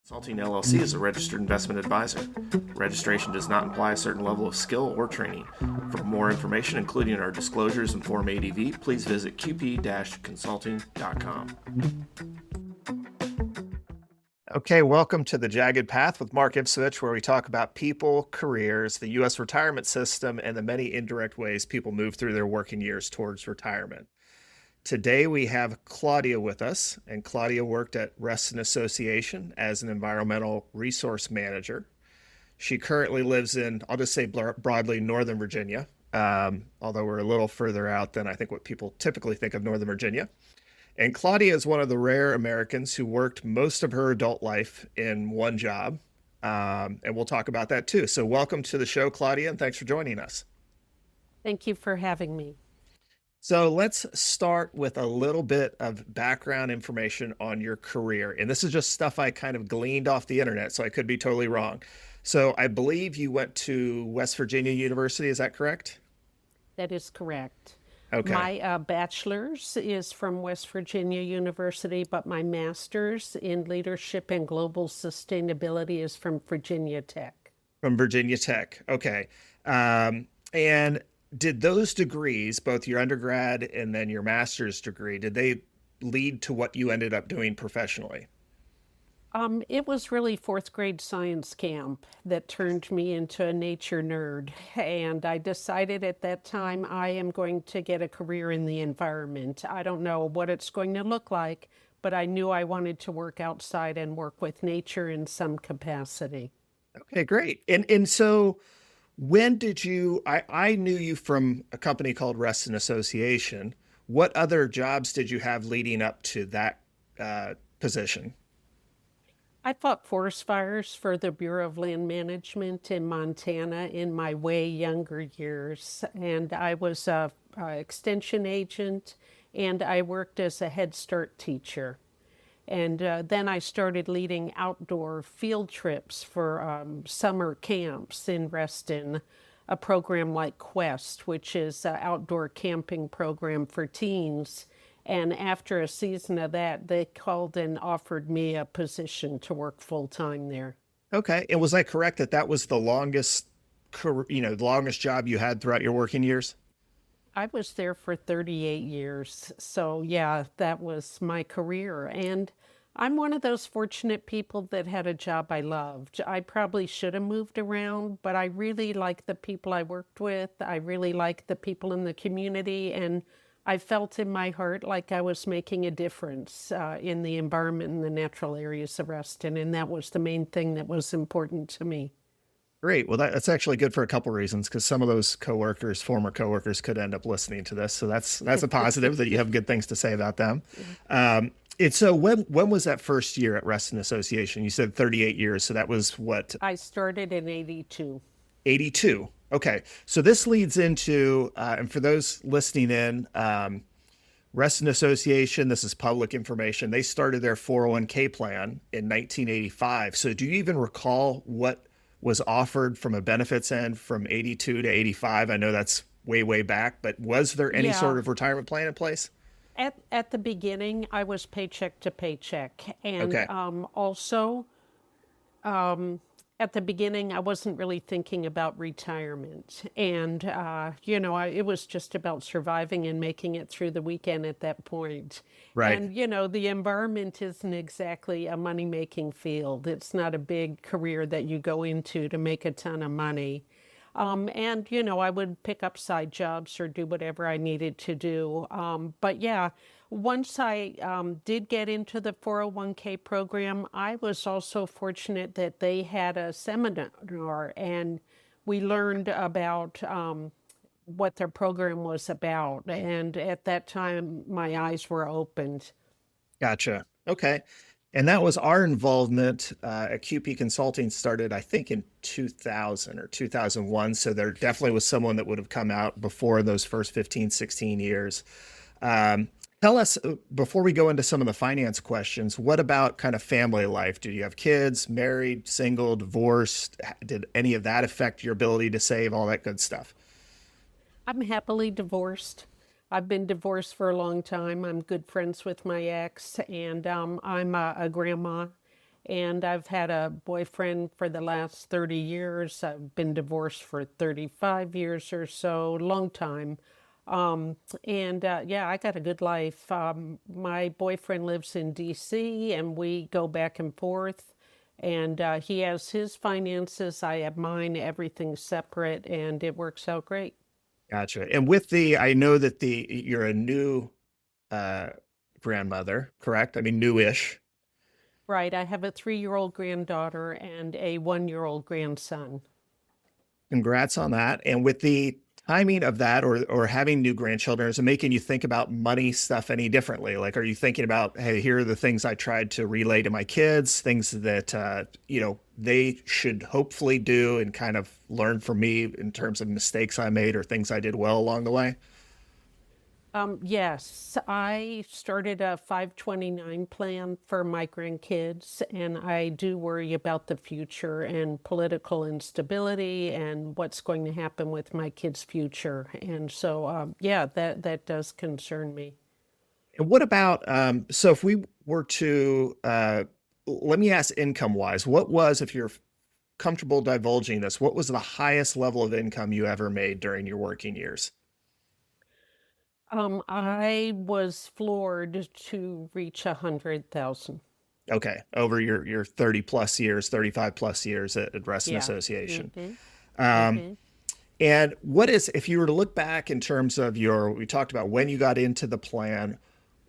Consulting LLC is a registered investment advisor. Registration does not imply a certain level of skill or training. For more information, including our disclosures and Form ADV, please visit qp-consulting.com. Okay, welcome to The Jagged Path with Mark Ipswich, where we talk about people, careers, the U.S. retirement system, and the many indirect ways people move through their working years towards retirement. Today we have Claudia with us, and Claudia worked at Reston Association as an environmental resource manager. She currently lives in, I'll just say broadly, Northern Virginia, although we're a little further out than I think what people typically think of Northern Virginia. And Claudia is one of the rare Americans who worked most of her adult life in one job, and we'll talk about that too. So welcome to the show, Claudia, and thanks for joining us. Thank you for having me. So let's start with a little bit of background information on your career. And this is just stuff I kind of gleaned off the internet, so I could be totally wrong. So I believe you went to West Virginia University, is that correct? That is correct. Okay. My bachelor's is from West Virginia University, but my master's in leadership and global sustainability is from Virginia Tech. From Virginia Tech. Okay. And did those degrees, both your undergrad and then your master's degree, did they lead to what you ended up doing professionally? It was really fourth grade science camp that turned me into a nature nerd. And I decided at that time I am going to get a career in the environment. I don't know what it's going to look like, but I knew I wanted to work outside and work with nature in some capacity. Okay, great. And so when did you, I knew you from a company called Reston Association. What other jobs did you have leading up to that position? I fought forest fires for the Bureau of Land Management in Montana in my way younger years. And I was a extension agent and I worked as a Head Start teacher. And then I started leading outdoor field trips for summer camps in Reston, a program like Quest, which is an outdoor camping program for teens. And after a season of that, they called and offered me a position to work full time there. Okay. And was I correct that that was the longest, the longest job you had throughout your working years? I was there for 38 years. So, yeah, that was my career. And I'm one of those fortunate people that had a job I loved. I probably should have moved around, but I really like the people I worked with. I really like the people in the community. And I felt in my heart like I was making a difference in the environment and the natural areas of Reston. And that was the main thing that was important to me. Great. Well, that's actually good for a couple reasons because some of those coworkers, former coworkers, could end up listening to this. So that's a positive that you have good things to say about them. And so when was that first year at Reston Association? You said 38 years. So that was what? I started in 82. 82. Okay. So this leads into, and for those listening in, Reston Association, this is public information. They started their 401k plan in 1985. So do you even recall what was offered from a benefits end from 82 to 85? I know that's way, way back, but was there any Yeah. sort of retirement plan in place? At the beginning, I was paycheck to paycheck. And Okay. also, at the beginning, I wasn't really thinking about retirement. And, it was just about surviving and making it through the weekend at that point. Right. And, the environment isn't exactly a money-making field. It's not a big career that you go into to make a ton of money. I would pick up side jobs or do whatever I needed to do. But yeah, once I did get into the 401k program, I was also fortunate that they had a seminar and we learned about what their program was about. And at that time, my eyes were opened. Gotcha. Okay. And that was our involvement at QP Consulting started, I think, in 2000 or 2001. So there definitely was someone that would have come out before those first 15, 16 years. Tell us, before we go into some of the finance questions, what about kind of family life? Do you have kids, married, single, divorced? Did any of that affect your ability to save, all that good stuff? I'm happily divorced. I've been divorced for a long time. I'm good friends with my ex, and I'm a grandma. And I've had a boyfriend for the last 30 years. I've been divorced for 35 years or so, long time. And yeah, I got a good life. My boyfriend lives in DC and we go back and forth. And he has his finances, I have mine, everything's separate, and it works out great. Gotcha. And with I know that you're a new uh, grandmother, correct? I mean, newish. Right, I have a 3-year-old granddaughter and a 1-year-old grandson. Congrats on that. And with the timing of that, or having new grandchildren, is it making you think about money stuff any differently? Like, are you thinking about, hey, here are the things I tried to relay to my kids, things that they should hopefully do and kind of learn from me in terms of mistakes I made or things I did well along the way? Yes, I started a 529 plan for my grandkids, and I do worry about the future and political instability and what's going to happen with my kids' future. And so, yeah, that does concern me. And what about, so if we were to, let me ask income wise, what was, if you're comfortable divulging this, what was the highest level of income you ever made during your working years? I was floored to reach 100,000. Okay, over your 30 plus years, 35 plus years at Rest and Yeah. Association. Mm-hmm. Um, Mm-hmm. and what is, if you were to look back in terms of we talked about when you got into the plan,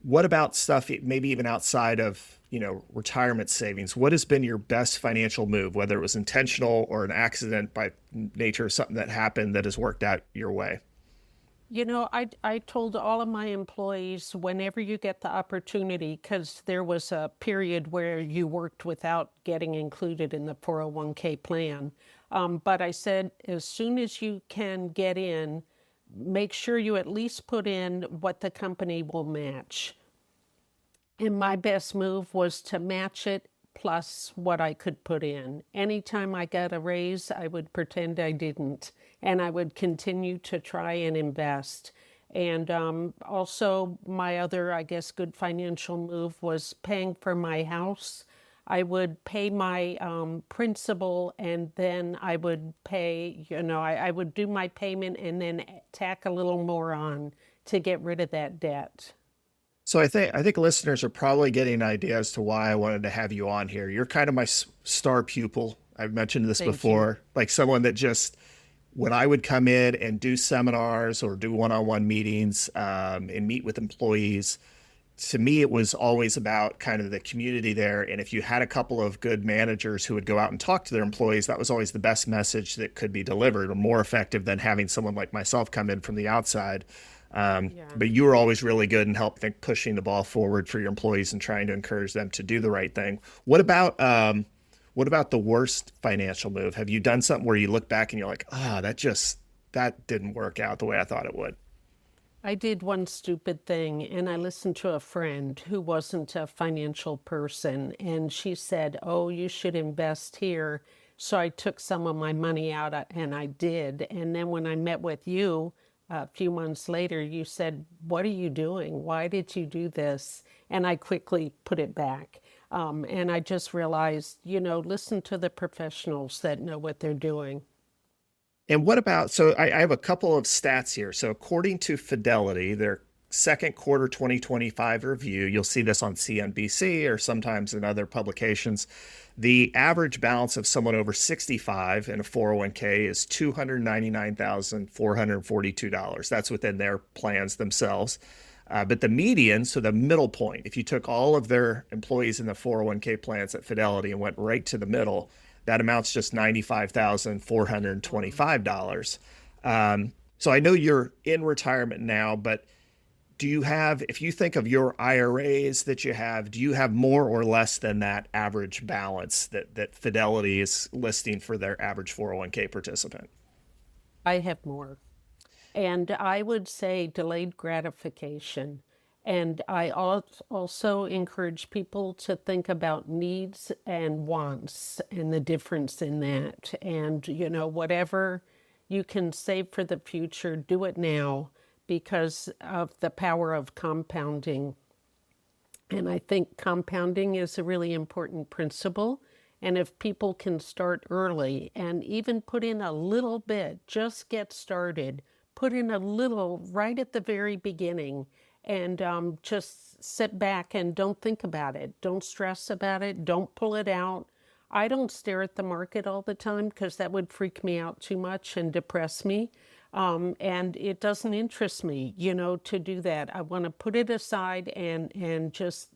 what about stuff, maybe even outside of, retirement savings? What has been your best financial move, whether it was intentional or an accident by nature of something that happened that has worked out your way? I told all of my employees whenever you get the opportunity, because there was a period where you worked without getting included in the 401k plan. But I said, as soon as you can get in, make sure you at least put in what the company will match. And my best move was to match it plus what I could put in. Anytime I got a raise, I would pretend I didn't, and I would continue to try and invest. And also, my other, I guess, good financial move was paying for my house. I would pay my principal and then I would pay, I would do my payment and then tack a little more on to get rid of that debt. So I think listeners are probably getting an idea as to why I wanted to have you on here. You're kind of my star pupil. I've mentioned this Thank you. before, like someone that just, when I would come in and do seminars or do one-on-one meetings, and meet with employees, to me it was always about kind of the community there. And if you had a couple of good managers who would go out and talk to their employees, that was always the best message that could be delivered, or more effective than having someone like myself come in from the outside. Yeah. But you were always really good in helping pushing the ball forward for your employees and trying to encourage them to do the right thing. What about the worst financial move? Have you done something where you look back and you're like, that didn't work out the way I thought it would? I did one stupid thing, and I listened to a friend who wasn't a financial person, and she said, "Oh, you should invest here." So I took some of my money out, and I did. And then when I met with you a few months later, you said, "What are you doing? Why did you do this?" And I quickly put it back. And I just realized, listen to the professionals that know what they're doing. And what about, so I have a couple of stats here. So according to Fidelity, their second quarter 2025 review, you'll see this on CNBC or sometimes in other publications. The average balance of someone over 65 in a 401k is $299,442. That's within their plans themselves. But the median, so the middle point, if you took all of their employees in the 401k plans at Fidelity and went right to the middle, that amounts just $95,425. So I know you're in retirement now, but do you have, if you think of your IRAs that you have, do you have more or less than that average balance that Fidelity is listing for their average 401k participant? I have more. And I would say delayed gratification. And I also encourage people to think about needs and wants and the difference in that. And, whatever you can save for the future, do it now because of the power of compounding. And I think compounding is a really important principle. And if people can start early and even put in a little bit, just get started, put in a little right at the very beginning, and just sit back and don't think about it. Don't stress about it. Don't pull it out. I don't stare at the market all the time because that would freak me out too much and depress me. And it doesn't interest me, to do that. I want to put it aside and just,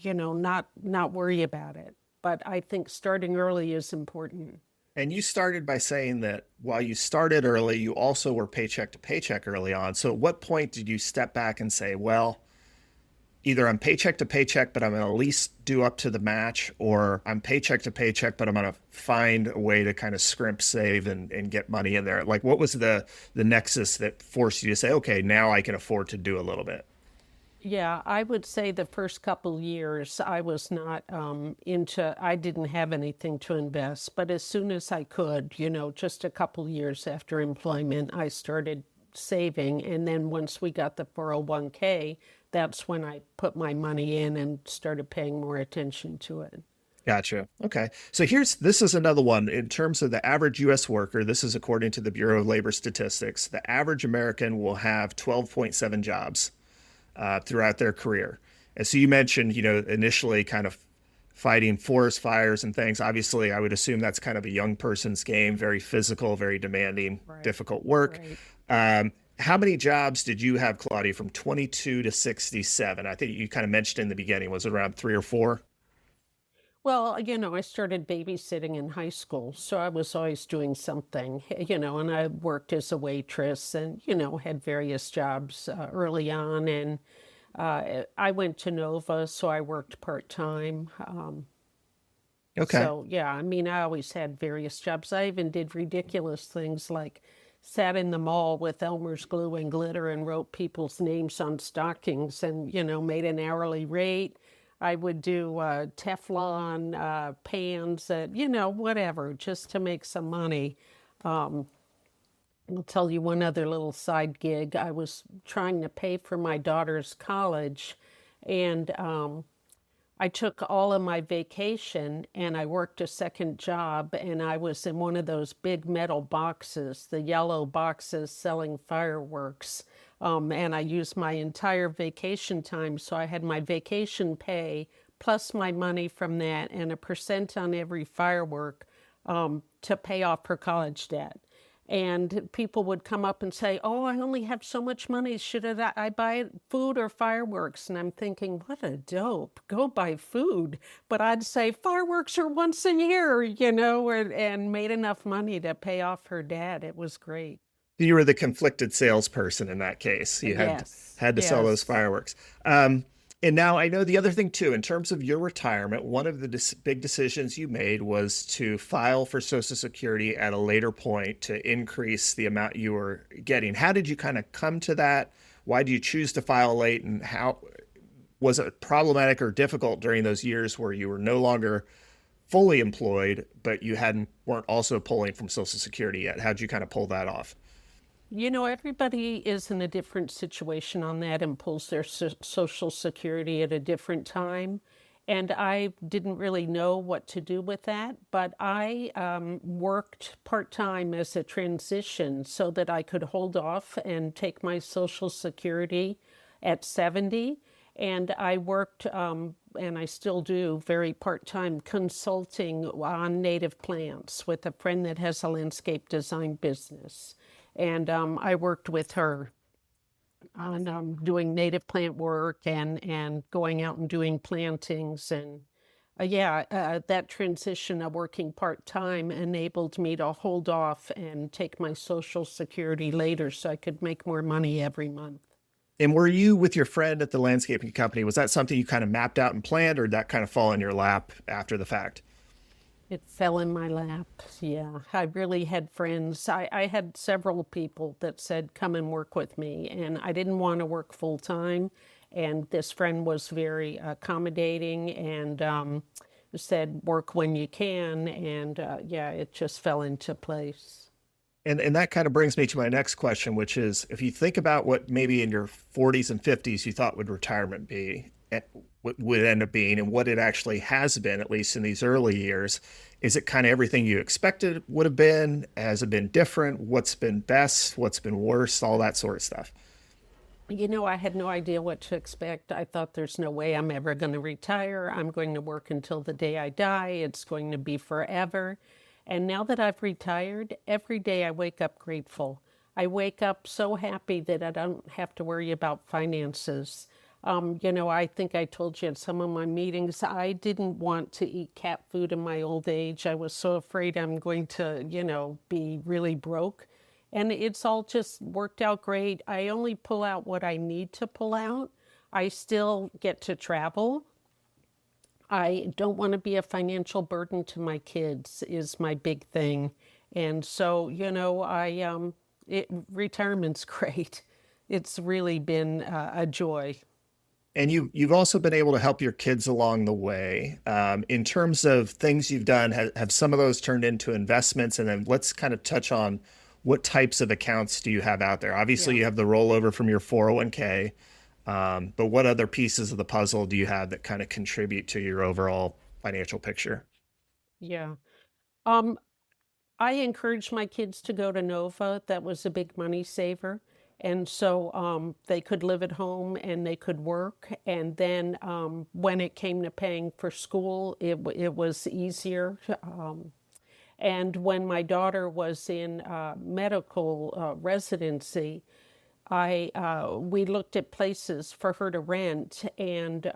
not worry about it. But I think starting early is important. And you started by saying that while you started early, you also were paycheck to paycheck early on. So at what point did you step back and say, well, either I'm paycheck to paycheck, but I'm going to at least do up to the match, or I'm paycheck to paycheck, but I'm going to find a way to kind of scrimp, save, and get money in there? Like, what was the nexus that forced you to say, okay, now I can afford to do a little bit? Yeah, I would say the first couple years I was not I didn't have anything to invest. But as soon as I could, just a couple years after employment, I started saving. And then once we got the 401k, that's when I put my money in and started paying more attention to it. Gotcha. Okay. So this is another one in terms of the average US worker. This is according to the Bureau of Labor Statistics. The average American will have 12.7 jobs throughout their career. And so you mentioned, initially kind of fighting forest fires and things. Obviously, I would assume that's kind of a young person's game, very physical, very demanding, Right, difficult work. right. How many jobs did you have, Claudia, from 22 to 67? I think you kind of mentioned in the beginning, was it around three or four? Well, I started babysitting in high school, so I was always doing something, and I worked as a waitress and, had various jobs early on. And I went to Nova, so I worked part-time. Okay. So, yeah, I mean, I always had various jobs. I even did ridiculous things like sat in the mall with Elmer's glue and glitter and wrote people's names on stockings and, made an hourly rate. I would do Teflon pans, whatever, just to make some money. Um, I'll tell you one other little side gig. I was trying to pay for my daughter's college, and I took all of my vacation and I worked a second job, and I was in one of those big metal boxes, the yellow boxes selling fireworks. And I used my entire vacation time. So I had my vacation pay plus my money from that and a percent on every firework to pay off her college debt. And people would come up and say, "Oh, I only have so much money. Should I buy food or fireworks?" And I'm thinking, what a dope. Go buy food. But I'd say fireworks are once a year, and made enough money to pay off her debt. It was great. You were the conflicted salesperson in that case. You Yes, had to sell those yes. fireworks. And now I know the other thing too, in terms of your retirement, one of the big decisions you made was to file for Social Security at a later point to increase the amount you were getting. How did you kind of come to that? Why do you choose to file late? And how was it problematic or difficult during those years where you were no longer fully employed, but you weren't also pulling from Social Security yet? How'd you kind of pull that off? Everybody is in a different situation on that and pulls their Social Security at a different time. And I didn't really know what to do with that, but I worked part-time as a transition so that I could hold off and take my Social Security at 70. And I worked, and I still do, very part-time consulting on native plants with a friend that has a landscape design business. And I worked with her on doing native plant work and going out and doing plantings. And yeah, that transition of working part-time enabled me to hold off and take my Social Security later so I could make more money every month. And were you with your friend at the landscaping company? Was that something you kind of mapped out and planned, or did that kind of fall in your lap after the fact? It fell in my lap. Yeah, I really had friends. I had several people that said, come and work with me. And I didn't want to work full time. And this friend was very accommodating and said, work when you can. And yeah, it just fell into place. And that kind of brings me to my next question, which is if you think about what maybe in your 40s and 50s you thought would retirement be, would end up being and what it actually has been, at least in these early years. Is it kind of everything you expected would have been? Has it been different? What's been best? What's been worse? All that sort of stuff. I had no idea what to expect. I thought there's no way I'm ever going to retire. I'm going to work until the day I die. It's going to be forever. And now that I've retired, every day I wake up grateful. I wake up so happy that I don't have to worry about finances. I think I told you at some of my meetings, I didn't want to eat cat food in my old age. I was so afraid I'm going to, be really broke. And it's all just worked out great. I only pull out what I need to pull out. I still get to travel. I don't want to be a financial burden to my kids is my big thing. And so, retirement's great. It's really been a joy. And you've also been able to help your kids along the way. In terms of things you've done, have some of those turned into investments? And then let's kind of touch on what types of accounts do you have out there? Obviously, Yeah. you have the rollover from your 401k, but what other pieces of the puzzle do you have that kind of contribute to your overall financial picture? Yeah. Um, I encouraged my kids to go to Nova. That was a big money saver. And so they could live at home and they could work. And then when it came to paying for school, it was easier. And when my daughter was in medical residency, we looked at places for her to rent, and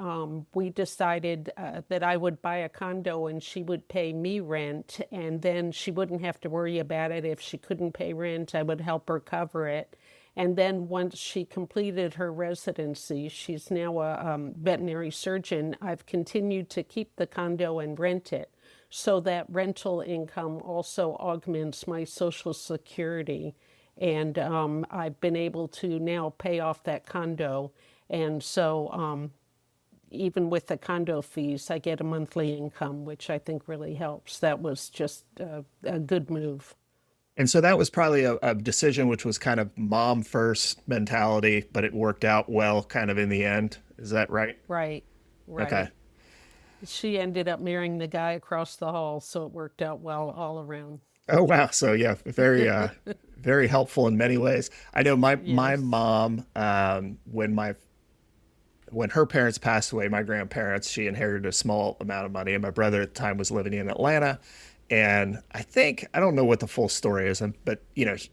we decided that I would buy a condo and she would pay me rent, and then she wouldn't have to worry about it. If she couldn't pay rent, I would help her cover it. And then once she completed her residency, she's now a veterinary surgeon. I've continued to keep the condo and rent it, so that rental income also augments my Social Security. And I've been able to now pay off that condo. And so even with the condo fees, I get a monthly income, which I think really helps. That was just a good move. And so that was probably a decision which was kind of mom first mentality, but it worked out well kind of in the end. Is that right? Right, Okay. right. She ended up marrying the guy across the hall, so it worked out well all around. Oh wow. So yeah, very helpful in many ways. I know my Yes. mom, when her parents passed away, my grandparents, she inherited a small amount of money, and my brother at the time was living in Atlanta. And I don't know what the full story is, but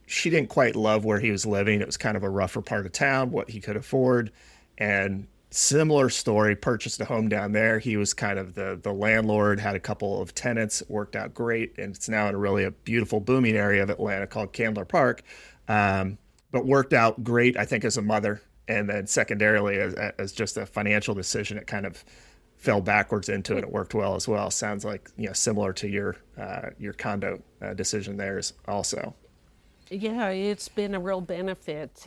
she didn't quite love where he was living. It was kind of a rougher part of town, what he could afford. And similar story, purchased a home down there. He was kind of the landlord, had a couple of tenants, it worked out great. And it's now in a beautiful, booming area of Atlanta called Candler Park. But worked out great, I think, as a mother. And then secondarily, as just a financial decision, it kind of fell backwards into it. It worked well as well. Sounds like similar to your condo decision there is also. Yeah, it's been a real benefit.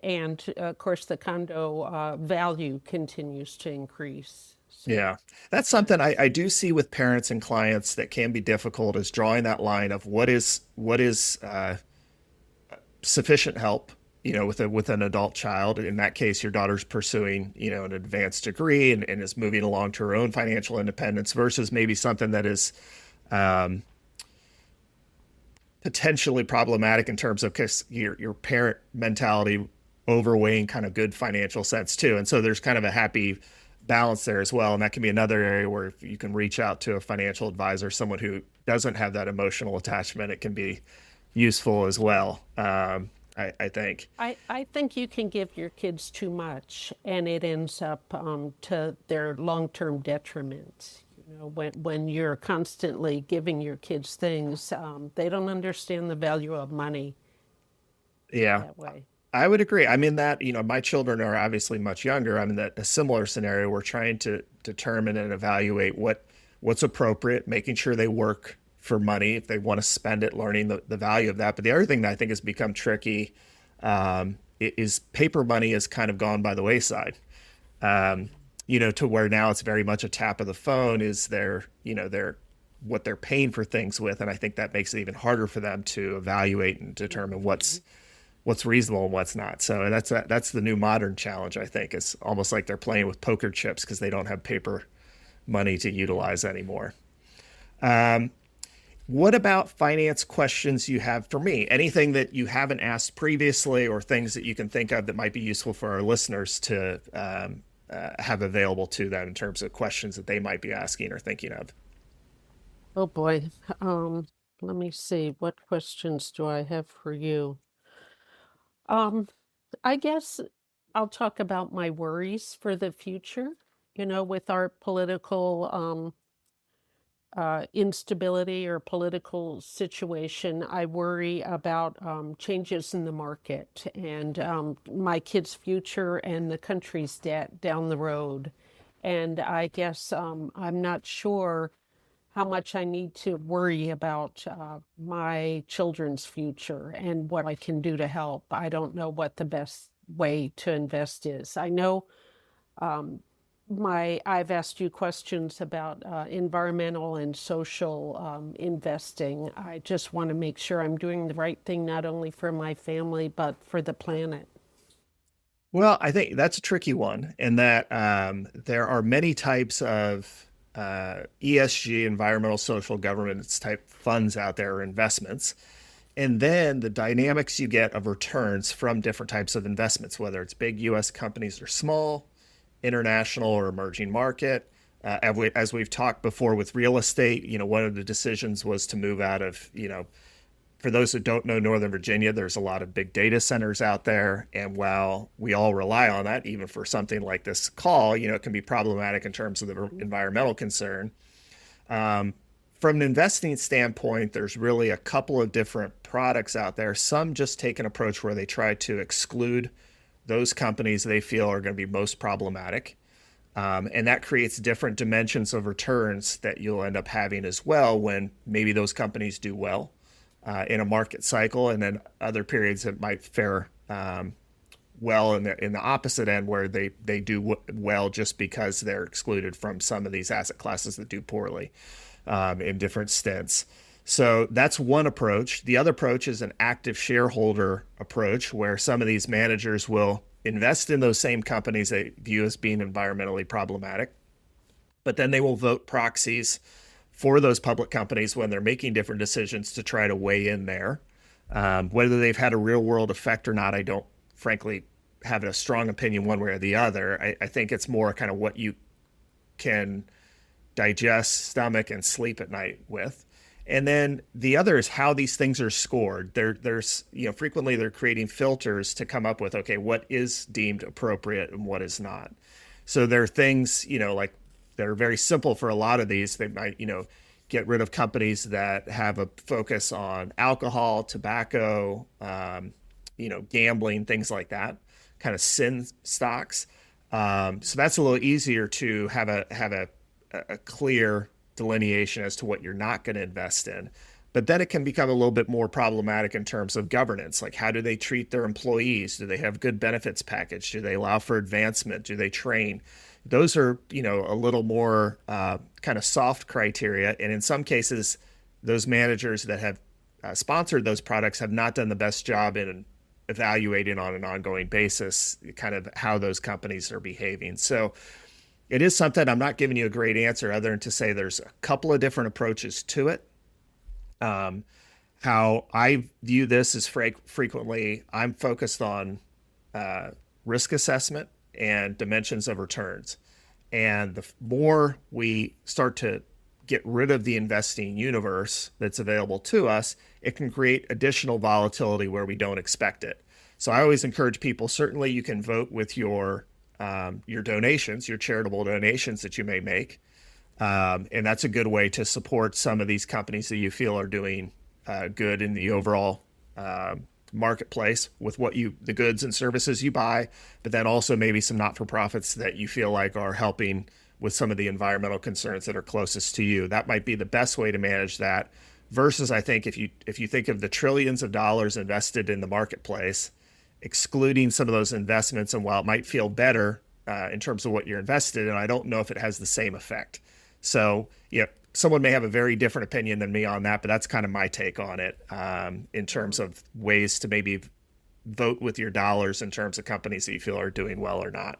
And of course, the condo value continues to increase. So, Yeah, that's something I do see with parents and clients that can be difficult is drawing that line of what is sufficient help, with an adult child. In that case, your daughter's pursuing, an advanced degree and is moving along to her own financial independence versus maybe something that is um, potentially problematic in terms of because your parent mentality overweighing kind of good financial sense too. And so there's kind of a happy balance there as well. And that can be another area where you can reach out to a financial advisor, someone who doesn't have that emotional attachment. It can be useful as well. I think. I think you can give your kids too much, and it ends up to their long-term detriment. When you're constantly giving your kids things, they don't understand the value of money Yeah, that way. I would agree. I'm in that, my children are obviously much younger. I'm in that a similar scenario. We're trying to determine and evaluate what's appropriate, making sure they work for money if they want to spend it, learning the value of that. But the other thing that I think has become tricky is paper money has kind of gone by the wayside. Um, to where now it's very much a tap of the phone is their what they're paying for things with. And I think that makes it even harder for them to evaluate and determine what's reasonable and what's not. So that's the new modern challenge, I think. It's almost like they're playing with poker chips because they don't have paper money to utilize anymore. What about finance questions you have for me? Anything that you haven't asked previously, or things that you can think of that might be useful for our listeners to have available to them in terms of questions that they might be asking or thinking of? Oh boy. Um, Let me see. What questions do I have for you? Um, I guess I'll talk about my worries for the future. With our political instability or political situation, I worry about changes in the market and my kids' future and the country's debt down the road. And I guess I'm not sure how much I need to worry about my children's future and what I can do to help. I don't know what the best way to invest is. I know um, I've asked you questions about environmental and social investing. I just want to make sure I'm doing the right thing, not only for my family, but for the planet. Well, I think that's a tricky one in that there are many types of ESG, environmental, social governance type funds out there, or investments. And then the dynamics you get of returns from different types of investments, whether it's big US companies or small, international or emerging market. As we've talked before with real estate, one of the decisions was to move out of, for those that don't know Northern Virginia, there's a lot of big data centers out there. And while we all rely on that, even for something like this call, it can be problematic in terms of the environmental concern. Um, from an investing standpoint, there's really a couple of different products out there. Some just take an approach where they try to exclude those companies they feel are going to be most problematic. And that creates different dimensions of returns that you'll end up having as well when maybe those companies do well in a market cycle, and then other periods that might fare well in the opposite end where they do well just because they're excluded from some of these asset classes that do poorly in different stints. So that's one approach. The other approach is an active shareholder approach, where some of these managers will invest in those same companies they view as being environmentally problematic, but then they will vote proxies for those public companies when they're making different decisions to try to weigh in there. Whether they've had a real world effect or not, I don't frankly have a strong opinion one way or the other. I think it's more kind of what you can digest, stomach, and sleep at night with. And then the other is how these things are scored. There's frequently they're creating filters to come up with, okay, what is deemed appropriate and what is not. So there are things, like that are very simple for a lot of these. They might, get rid of companies that have a focus on alcohol, tobacco, gambling, things like that, kind of sin stocks. So that's a little easier to have a clear delineation as to what you're not going to invest in. But then it can become a little bit more problematic in terms of governance. Like, how do they treat their employees? Do they have good benefits package? Do they allow for advancement? Do they train? Those are, a little more kind of soft criteria. And in some cases, those managers that have sponsored those products have not done the best job in evaluating on an ongoing basis kind of how those companies are behaving. So it is something. I'm not giving you a great answer other than to say there's a couple of different approaches to it. How I view this is frequently I'm focused on risk assessment and dimensions of returns. And the more we start to get rid of the investing universe that's available to us, it can create additional volatility where we don't expect it. So I always encourage people, certainly you can vote with your donations, your charitable donations that you may make. And that's a good way to support some of these companies that you feel are doing good in the overall marketplace with the goods and services you buy, but then also maybe some not-for-profits that you feel like are helping with some of the environmental concerns that are closest to you. That might be the best way to manage that versus, I think, if you think of the trillions of dollars invested in the marketplace, excluding some of those investments, and while it might feel better in terms of what you're invested in, I don't know if it has the same effect. So, someone may have a very different opinion than me on that, but that's kind of my take on it in terms of ways to maybe vote with your dollars in terms of companies that you feel are doing well or not.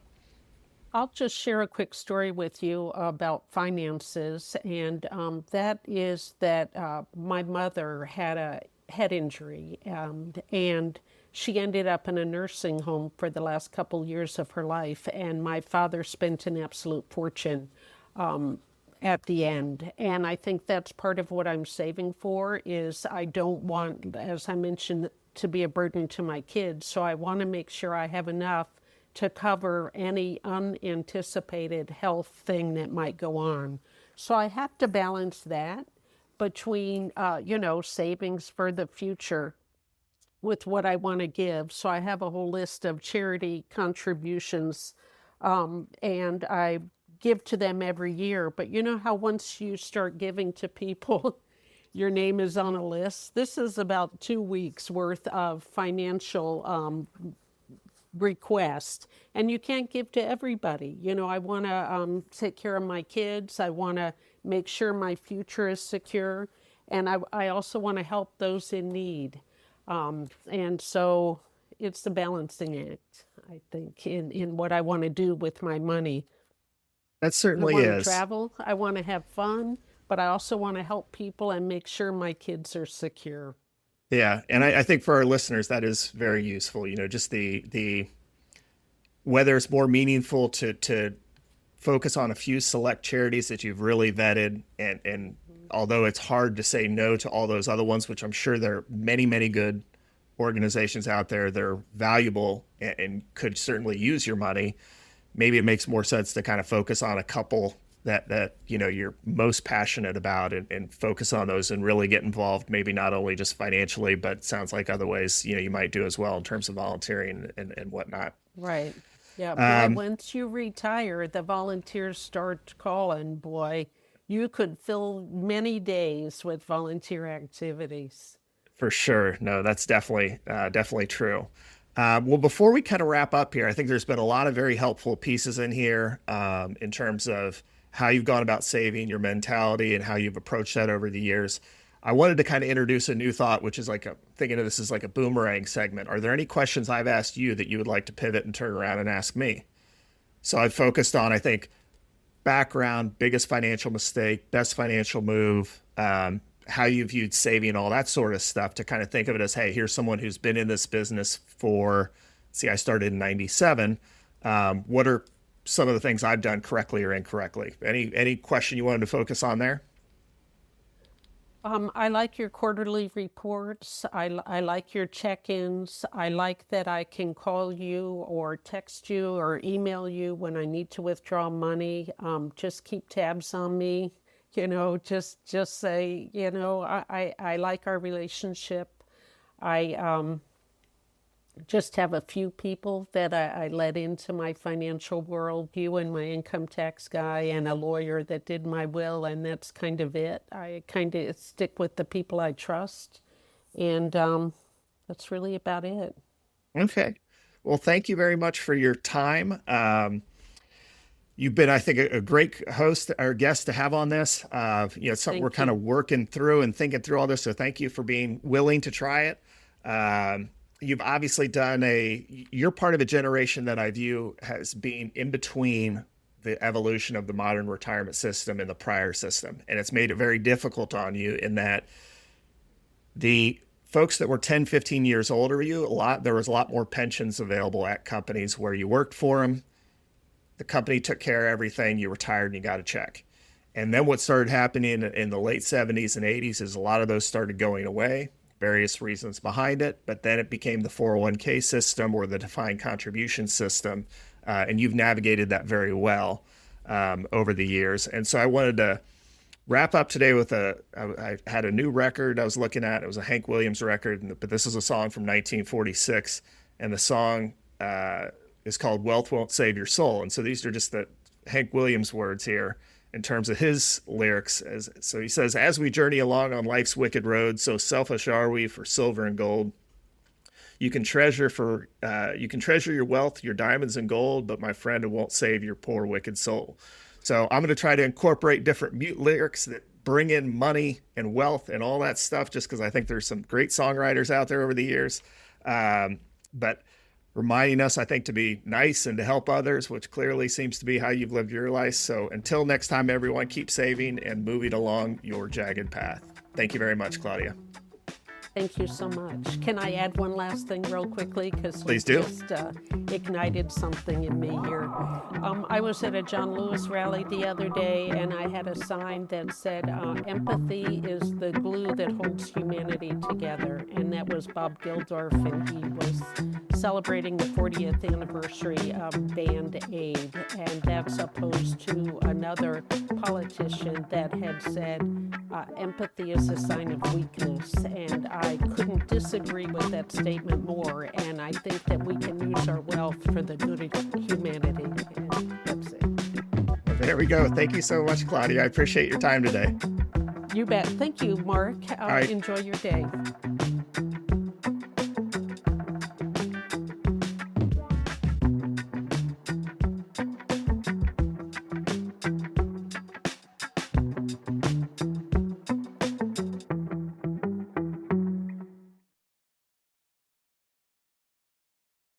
I'll just share a quick story with you about finances, and that is that my mother had a head injury, and she ended up in a nursing home for the last couple years of her life, and my father spent an absolute fortune at the end. And I think that's part of what I'm saving for is I don't want, as I mentioned, to be a burden to my kids. So I want to make sure I have enough to cover any unanticipated health thing that might go on. So I have to balance that between, savings for the future with what I want to give. So I have a whole list of charity contributions, and I give to them every year. But you know how once you start giving to people, your name is on a list? This is about 2 weeks worth of financial request, and you can't give to everybody. I want to take care of my kids. I want to make sure my future is secure, and I also want to help those in need. And so it's the balancing act, I think, in what I want to do with my money. That I certainly want to is. travel, I want to have fun, but I also want to help people and make sure my kids are secure. Yeah, and I think for our listeners that is very useful. Just the whether it's more meaningful to focus on a few select charities that you've really vetted, and although it's hard to say no to all those other ones, which I'm sure there are many, many good organizations out there that are valuable and could certainly use your money, maybe it makes more sense to kind of focus on a couple that you're most passionate about, and focus on those and really get involved, maybe not only just financially, but it sounds like other ways you might do as well in terms of volunteering and whatnot. Right. Yeah, boy, Um, once you retire, the volunteers start calling, boy. You could fill many days with volunteer activities. for sure. No, that's definitely true. Well, before we kind of wrap up here, I think there's been a lot of very helpful pieces in here, in terms of how you've gone about saving, your mentality, and how you've approached that over the years. I wanted to kind of introduce a new thought, which is thinking of this as like a boomerang segment. Are there any questions I've asked you that you would like to pivot and turn around and ask me? So I've focused on, I think, background, biggest financial mistake, best financial move, how you viewed saving, all that sort of stuff, to kind of think of it as, hey, here's someone who's been in this business for, see, I started in 97. What are some of the things I've done correctly or incorrectly? Any question you wanted to focus on there? I like your quarterly reports. I like your check-ins. I like that I can call you or text you or email you when I need to withdraw money. Just keep tabs on me. Just say, I like our relationship. I just have a few people that I let into my financial world, you and my income tax guy and a lawyer that did my will, and that's kind of it. I kind of stick with the people I trust, and that's really about it. Okay. Well, thank you very much for your time. You've been, I think, a great host or guest to have on this. It's something we're Thank kind you. of working through and thinking through all this. So thank you for being willing to try it. You've obviously you're part of a generation that I view as being in between the evolution of the modern retirement system and the prior system. And it's made it very difficult on you in that the folks that were 10, 15 years older than you, there was a lot more pensions available at companies where you worked for them. The company took care of everything. You retired and you got a check. And then what started happening in the late 70s and 80s is a lot of those started going away, various reasons behind it. But then it became the 401k system or the defined contribution system. And you've navigated that very well over the years. And so I wanted to wrap up today with I had a new record I was looking at. It was a Hank Williams record, but this is a song from 1946. And the song is called Wealth Won't Save Your Soul. And so these are just the Hank Williams words here in terms of his lyrics. So he says, as we journey along on life's wicked road, so selfish are we for silver and gold. You can treasure your wealth, your diamonds and gold, but my friend, it won't save your poor wicked soul. So I'm going to try to incorporate different mute lyrics that bring in money and wealth and all that stuff, just because I think there's some great songwriters out there over the years. but reminding us, I think, to be nice and to help others, which clearly seems to be how you've lived your life. So until next time, everyone, keep saving and moving along your jagged path. Thank you very much, Claudia. Thank you so much. Can I add one last thing real quickly? Because Please you do. just ignited something in me here. I was at a John Lewis rally the other day, and I had a sign that said, empathy is the glue that holds humanity together. And that was Bob Geldof, and he was celebrating the 40th anniversary of Band Aid. And that's opposed to another politician that had said, empathy is a sign of weakness. And I couldn't disagree with that statement more, and I think that we can use our wealth for the good of humanity. And that's it. There we go. Thank you so much, Claudia. I appreciate your time today. You bet. Thank you, Mark. All right. Enjoy your day.